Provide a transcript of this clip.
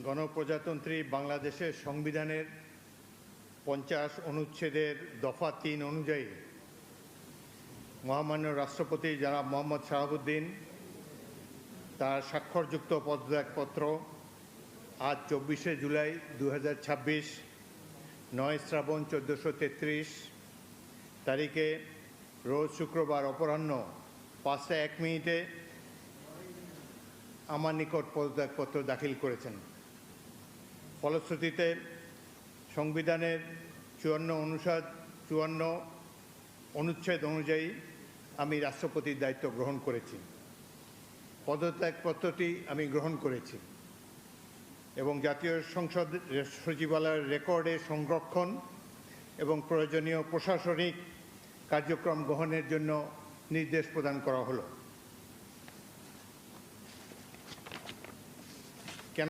গণপ্রজাতন্ত্রী বাংলাদেশের সংবিধানের 50 অনুচ্ছেদের দফা 3 অনুযায়ী মহামান্য রাষ্ট্রপতি জনাব মোহাম্মদ শাহাবুদ্দিন তার স্বাক্ষরযুক্ত পদত্যাগপত্র আজ 24শে জুলাই 2026 9 শ্রাবণ 1433 তারিখে রোজ শুক্রবার অপরাহ্ন 5:01 আমার নিকট পদত্যাগপত্র দাখিল করেছেন। ফলশ্রুতিতে সংবিধানের 54 অনুচ্ছেদ অনুযায়ী আমি রাষ্ট্রপতির দায়িত্ব গ্রহণ করেছি। পদত্যাগপত্রটি আমি গ্রহণ করেছি এবং জাতীয় সংসদ সচিবালয়ের রেকর্ডে সংরক্ষণ এবং প্রয়োজনীয় প্রশাসনিক কার্যক্রম গ্রহণের জন্য নির্দেশ প্রদান করা হলো।